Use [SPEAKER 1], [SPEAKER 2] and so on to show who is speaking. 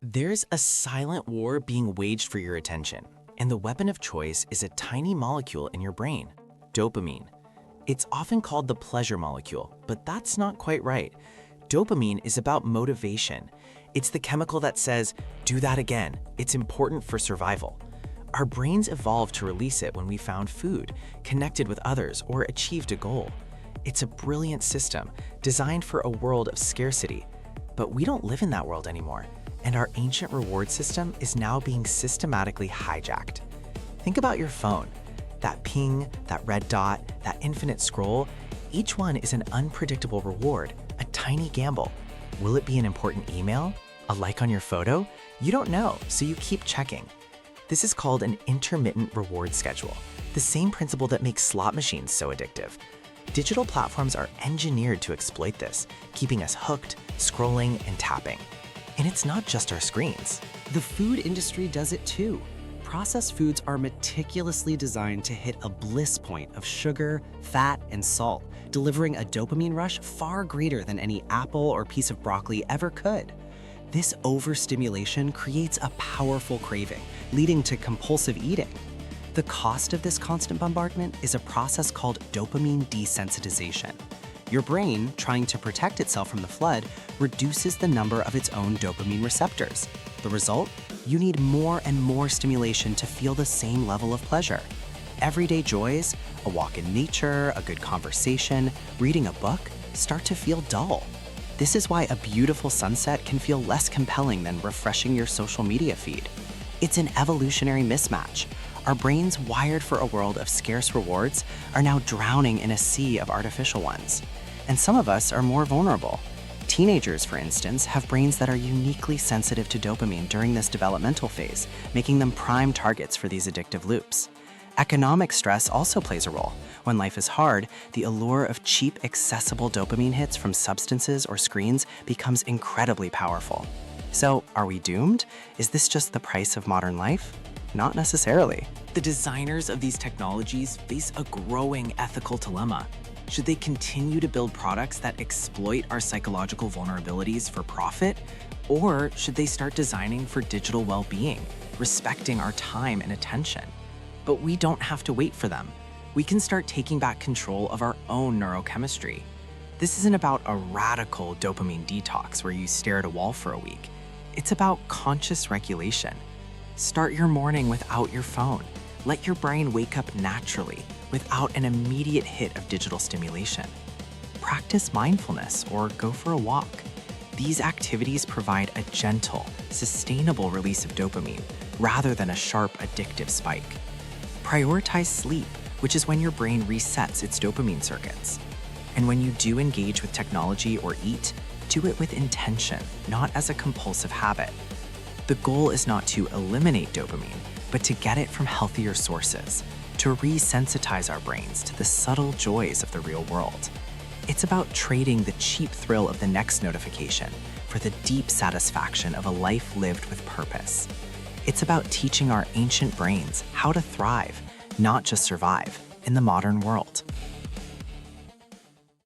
[SPEAKER 1] There's a silent war being waged for your attention, and the weapon of choice is a tiny molecule in your brain, dopamine. It's often called the pleasure molecule, but that's not quite right. Dopamine is about motivation. It's the chemical that says, do that again, it's important for survival. Our brains evolved to release it when we found food, connected with others, or achieved a goal. It's a brilliant system designed for a world of scarcity. But we don't live in that world anymore, and our ancient reward system is now being systematically hijacked. Think about your phone. That ping, that red dot, that infinite scroll, each one is an unpredictable reward, a tiny gamble. Will it be an important email? A like on your photo? You don't know, so you keep checking. This is called an intermittent reward schedule, the same principle that makes slot machines so addictive. Digital platforms are engineered to exploit this, keeping us hooked, scrolling, and tapping. And it's not just our screens.
[SPEAKER 2] The food industry does it too. Processed foods are meticulously designed to hit a bliss point of sugar, fat, and salt, delivering a dopamine rush far greater than any apple or piece of broccoli ever could. This overstimulation creates a powerful craving, leading to compulsive eating. The cost of this constant bombardment is a process called dopamine desensitization. Your brain, trying to protect itself from the flood, reduces the number of its own dopamine receptors. The result? You need more and more stimulation to feel the same level of pleasure. Everyday joys, a walk in nature, a good conversation, reading a book, start to feel dull. This is why a beautiful sunset can feel less compelling than refreshing your social media feed. It's an evolutionary mismatch. Our brains, wired for a world of scarce rewards, are now drowning in a sea of artificial ones. And some of us are more vulnerable. Teenagers, for instance, have brains that are uniquely sensitive to dopamine during this developmental phase, making them prime targets for these addictive loops. Economic stress also plays a role. When life is hard, the allure of cheap, accessible dopamine hits from substances or screens becomes incredibly powerful. So, are we doomed? Is this just the price of modern life? Not necessarily.
[SPEAKER 1] The designers of these technologies face a growing ethical dilemma. Should they continue to build products that exploit our psychological vulnerabilities for profit? Or should they start designing for digital well-being, respecting our time and attention? But we don't have to wait for them. We can start taking back control of our own neurochemistry. This isn't about a radical dopamine detox where you stare at a wall for a week. It's about conscious regulation. Start your morning without your phone. Let your brain wake up naturally without an immediate hit of digital stimulation. Practice mindfulness or go for a walk. These activities provide a gentle, sustainable release of dopamine rather than a sharp, addictive spike. Prioritize sleep, which is when your brain resets its dopamine circuits. And when you do engage with technology or eat, do it with intention, not as a compulsive habit. The goal is not to eliminate dopamine, but to get it from healthier sources, to resensitize our brains to the subtle joys of the real world. It's about trading the cheap thrill of the next notification for the deep satisfaction of a life lived with purpose. It's about teaching our ancient brains how to thrive, not just survive, in the modern world.